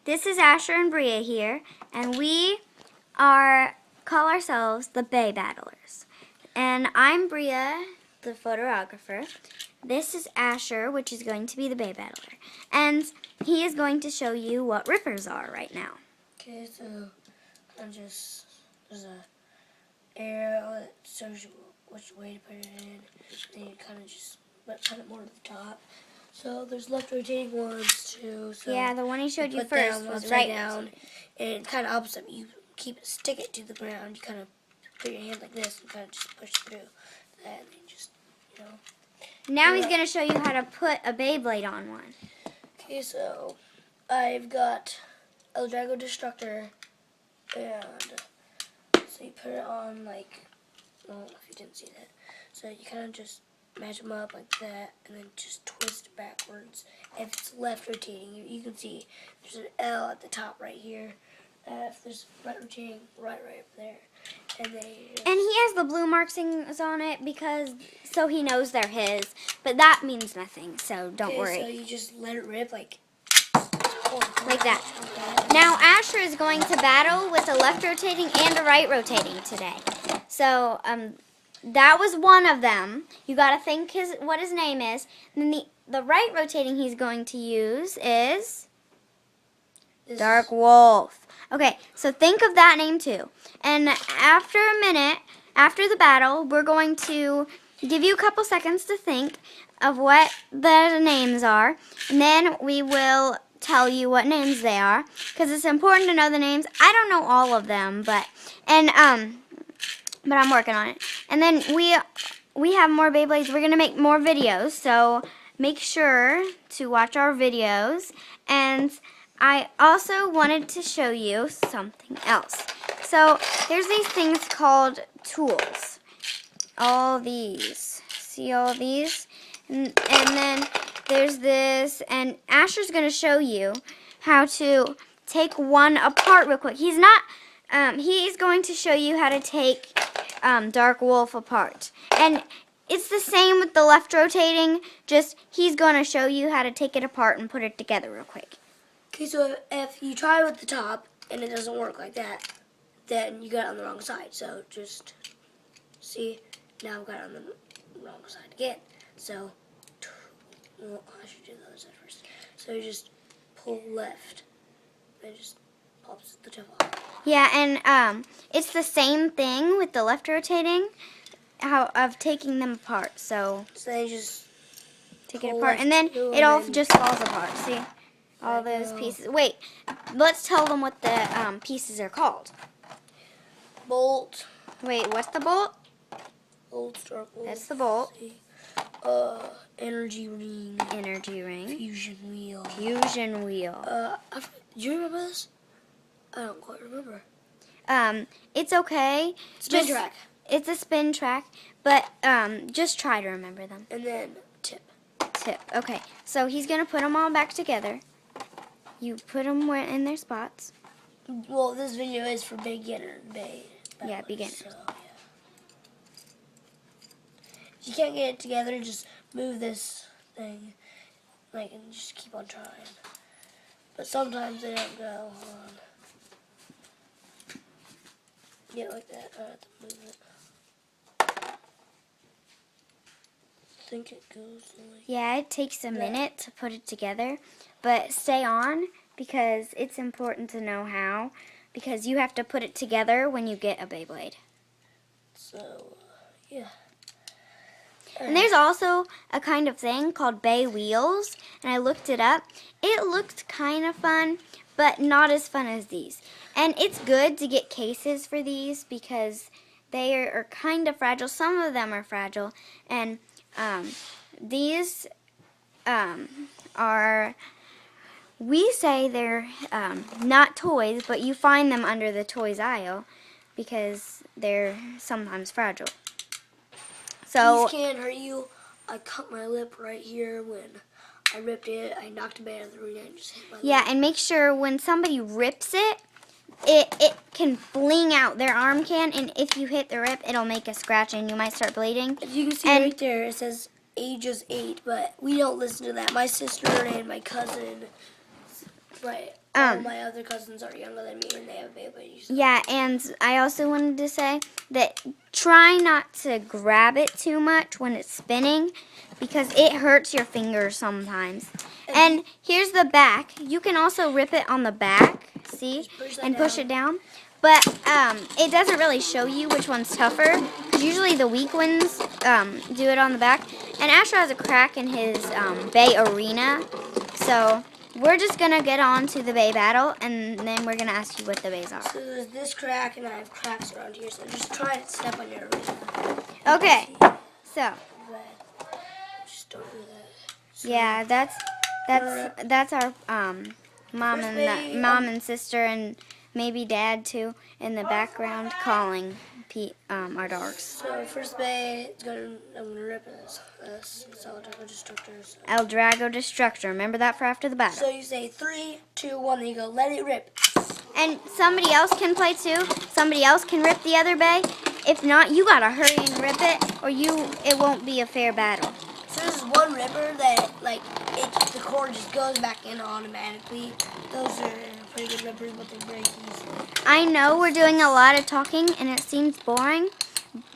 This is Asher and Bria here, and we call ourselves the Bay Battlers. And I'm Bria, the photographer. This is Asher, which is going to be the Bay Battler. And he is going to show you what rippers are right now. Okay, so there's a arrow that shows you which way to put it in. Then you kind of just put it more to the top. So there's left rotating ones too. So yeah, the one he showed you put first down, was right down, and kind of opposite. You stick it to the ground. You kind of put your hand like this and kind of just push through that, and then just Now he's going to show you how to put a Beyblade on one. Okay, so I've got El Drago Destructor, and so you put it on like, well, if you didn't see that, so you kind of just match them up like that, and then just twist it backwards. If it's left rotating, you can see there's an L at the top right here. If there's right rotating, right up there, and then and he has the blue markings on it so he knows they're his, but that means nothing, so don't worry. So you just let it rip like that. Now Asher is going to battle with a left rotating and a right rotating today. So that was one of them. You got to think what his name is. And then the right rotating he's going to use is Dark Wolf. Okay, so think of that name too. And after a minute, after the battle, we're going to give you a couple seconds to think of what the names are. And then we will tell you what names they are, because it's important to know the names. I don't know all of them, but I'm working on it. And then we have more Beyblades. We're gonna make more videos, so make sure to watch our videos. And I also wanted to show you something else. So there's these things called tools. All these. See all these? And then there's this, and Asher's going to show you how to take one apart real quick. He's going to show you how to take Dark Wolf apart. And it's the same with the left rotating, just he's going to show you how to take it apart and put it together real quick. Okay, so if you try with the top and it doesn't work like that, then you got it on the wrong side. So just see, now I've got it on the wrong side again. So, well, I should do the other side first. So you just pull left, and it just pops the tip off. Yeah, and it's the same thing with the left rotating, of taking them apart. So then you just take it apart, and then it all just falls apart. See, all those pieces. Wait, let's tell them what the pieces are called. Bolt. Wait, what's the bolt? Bolt, Dark Wolf. That's the bolt. Energy ring. Energy ring. Fusion wheel. Fusion wheel. Do you remember this? I don't quite remember. It's okay. Spin track. It's a spin track, but just try to remember them. And then tip. Tip. Okay, so he's gonna put them all back together. You put them in their spots. Well, this video is for beginner. Yeah, beginner. So, yeah. If you can't get it together, just move this thing, and just keep on trying. But sometimes they don't go on. Yeah, like that. I have to move it. I think it goes like. Yeah, it takes a minute to put it together, but stay on because it's important to know how, because you have to put it together when you get a Beyblade. So, yeah. And there's also a kind of thing called Bay wheels, and I looked it up. It looked kind of fun, but not as fun as these. And it's good to get cases for these because they are kind of fragile. Some of them are fragile, and these are, we say they're not toys, but you find them under the toys aisle because they're sometimes fragile. So these can't hurt you. I cut my lip right here when I ripped it. I knocked a man out of the arena and just hit my lip. Yeah, and make sure when somebody rips it, it can fling out. Their arm can, and if you hit the rip, it'll make a scratch and you might start bleeding. As you can see right there, it says ages 8, but we don't listen to that. My sister and my cousin, all my other cousins are younger than me and they have Beyblades. Yeah, and I also wanted to say that try not to grab it too much when it's spinning because it hurts your fingers sometimes. And here's the back. You can also rip it on the back, see, and push it down. But it doesn't really show you which one's tougher. Usually the weak ones do it on the back. And Asher has a crack in his Bay Arena. So we're just going to get on to the Bay Battle, and then we're going to ask you what the Bays are. So there's this crack, and I have cracks around here, so just try to step on your arena. Okay, so. But just don't do that. So Yeah, that's our mom and sister and maybe dad too in the background calling our dogs. So first bay, I'm gonna rip this. It's El Drago Destructor. So. El Drago Destructor. Remember that for after the battle. So you say 3, 2, 1, then you go let it rip. And somebody else can play too. Somebody else can rip the other bay. If not, you gotta hurry and rip it, or it won't be a fair battle. So this is one ripper that the cord just goes back in automatically. Those are pretty good rippers, but they're break easily. I know we're doing a lot of talking and it seems boring,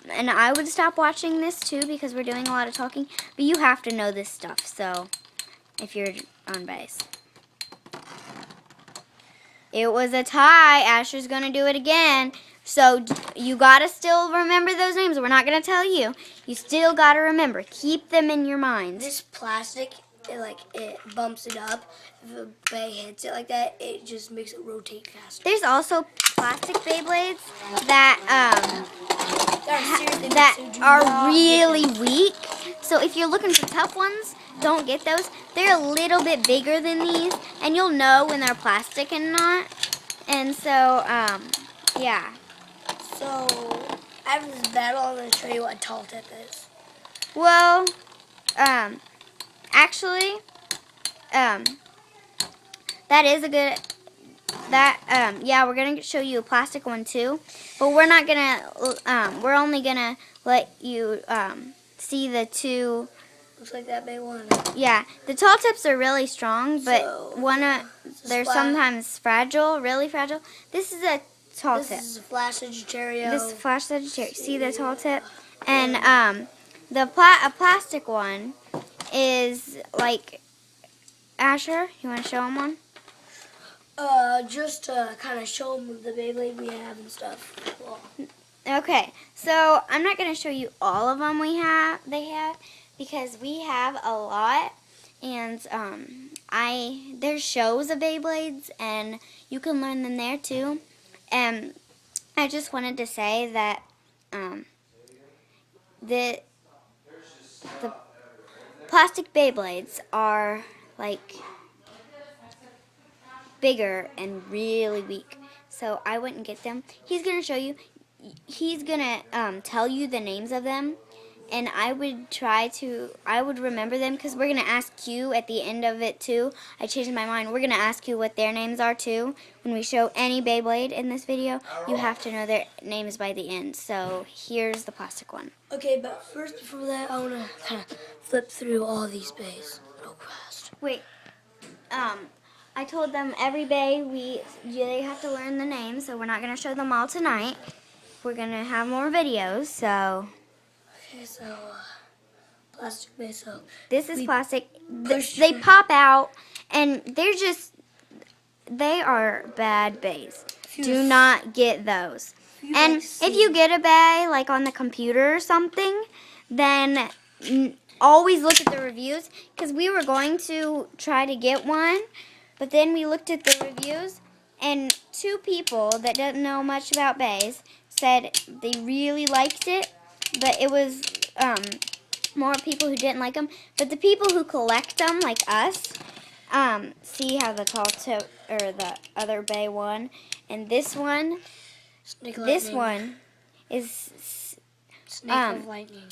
and I would stop watching this too because we're doing a lot of talking, but you have to know this stuff, so if you're on base. It was a tie. Asher's going to do it again. So you got to still remember those names. We're not going to tell you. You still got to remember. Keep them in your mind. This plastic, it bumps it up. If a bay hits it like that, it just makes it rotate faster. There's also plastic Beyblades that are really weak. So if you're looking for tough ones, don't get those. They're a little bit bigger than these, and you'll know when they're plastic and not. And so, yeah. So, after this battle, I'm going to show you what a tall tip is. Well, actually, that is a good, yeah, we're going to show you a plastic one too, but we're not going to, we're only going to let you, see the two. Looks like that big one. Yeah, the tall tips are really strong, but they're sometimes fragile, really fragile. This is a tall tip. This is a Flash Sagittario. This is Flash Sagittario. See the tall tip? And a plastic one is like, Asher, you want to show them one? Just to kind of show them the Beyblade we have and stuff. Well, okay, so I'm not going to show you all of them they have, because we have a lot, and there's shows of Beyblades, and you can learn them there too. And I just wanted to say that the plastic Beyblades are like bigger and really weak, so I wouldn't get them. He's gonna show you. He's gonna tell you the names of them, and I would remember them, because we're gonna ask you at the end of it too. I changed my mind. We're gonna ask you what their names are too. When we show any Beyblade in this video, you have to know their names by the end. So here's the plastic one. Okay, but first, before that, I wanna kind of flip through all these bays real fast. Wait, I told them every bay they have to learn the names, so we're not gonna show them all tonight. We're gonna have more videos, so. Okay, so plastic bay. So this is plastic. They pop out, and they are bad bays. Do not get those. And if you get a bay like on the computer or something, then always look at the reviews, because we were going to try to get one, but then we looked at the reviews, and 2 people that didn't know much about bays said they really liked it, but it was more people who didn't like them. But the people who collect them, like us, see how the tall tip, or the other bay one, and this one is Snake of Lightning.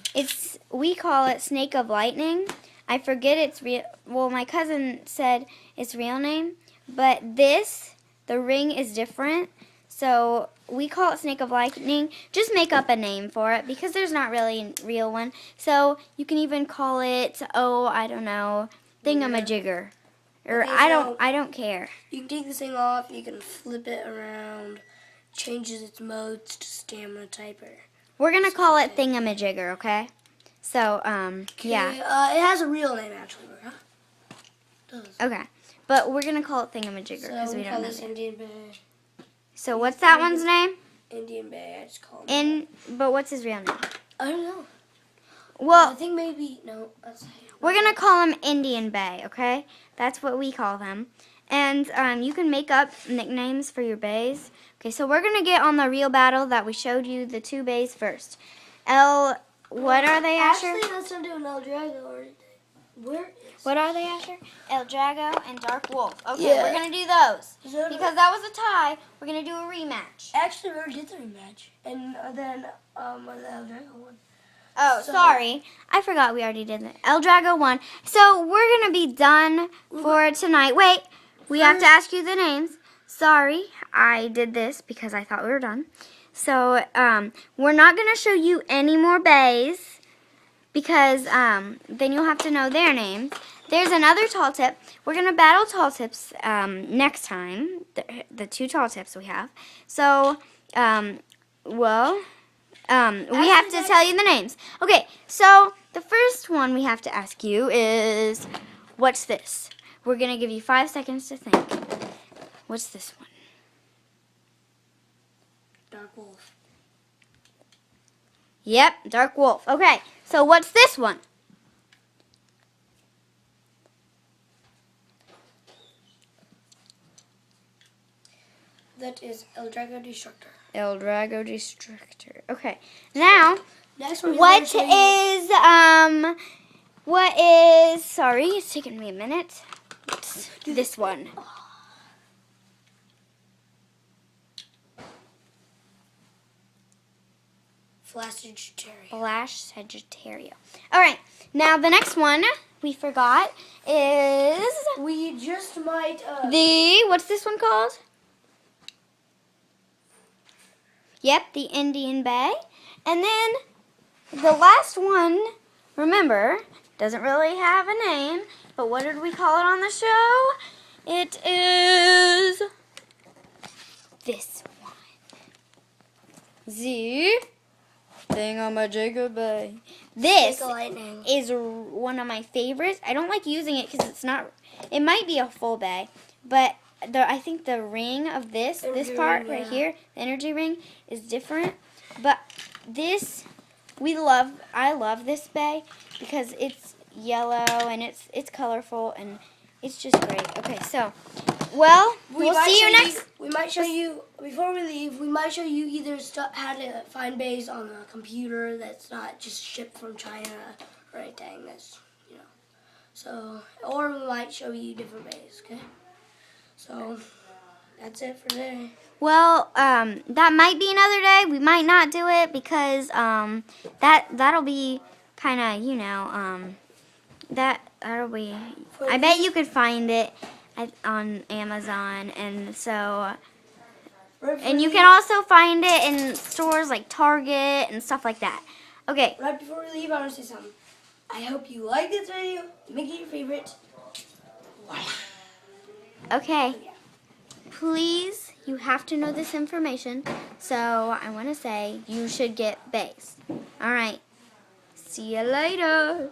We call it Snake of Lightning. I forget its real. Well, my cousin said its real name, but the ring is different. So we call it Snake of Lightning. Just make up a name for it, because there's not really a real one. So you can even call it, I don't know, Thingamajigger Or Okay, I don't care. You can take this thing off. You can flip it around. Changes its modes to stamina typer. We're gonna call it Thingamajigger, okay? So, yeah. It has a real name actually. Huh? Does. Okay. But we're gonna call it Thingamajigger because So we we don't call know. this Indian Bay. So what's that one's name? Indian Bay. I just call him. But what's his real name? I don't know. Well, I think maybe no. we're gonna call him Indian Bay, okay? That's what we call them. And you can make up nicknames for your bays. Okay, so we're gonna get on the real battle that we showed you the 2 bays first. What are they, Asher? Actually, let's not do an El Drago. Where is? What are they, Asher? El Drago and Dark Wolf. Okay, Yeah. we're gonna do those that because that was a tie. We're gonna do a rematch. Actually, we already did the rematch, and then the El Drago one. Oh, sorry. I forgot we already did it. El Drago won. So we're going to be done for tonight. Wait, we have to ask you the names. Sorry, I did this because I thought we were done. So we're not going to show you any more bays because then you'll have to know their names. There's another tall tip. We're going to battle tall tips next time, the 2 tall tips we have. So, we have to tell you the names. Okay, so the first one we have to ask you is, what's this? We're going to give you 5 seconds to think. What's this one? Dark Wolf. Yep, Dark Wolf. Okay, so what's this one? That is El Drago Destructor. El Drago Destructor. Okay, now, Next one. Sorry, it's taking me a minute. This one. Flash Sagittarius. Flash Sagittarius. All right, now the next one we forgot is We just might. what's this one called? Yep, the Indian Bay. And then the last one, remember, doesn't really have a name, but what did we call it on the show? It is this one. The Thingamajigger Bay. This lightning. is one of my favorites. I don't like using it because it's not, it might be a full bay, but I think the ring of this part right here, the energy ring, is different. But this, I love this bay because it's yellow and it's colorful and it's just great. Okay, so, well, we'll see you next. We might show you, before we leave, we might show you either how to find bays on a computer that's not just shipped from China or anything that's, So, or we might show you different bays, okay? So, that's it for today. Well, that might be another day. We might not do it because that'll be kind of, that'll be, I bet you could find it on Amazon, and so, and you can also find it in stores like Target and stuff like that. Okay. Right before we leave, I want to say something. I hope you like this video. Make it your favorite. Okay. Please, you have to know this information. So I want to say you should get bays. All right. See you later.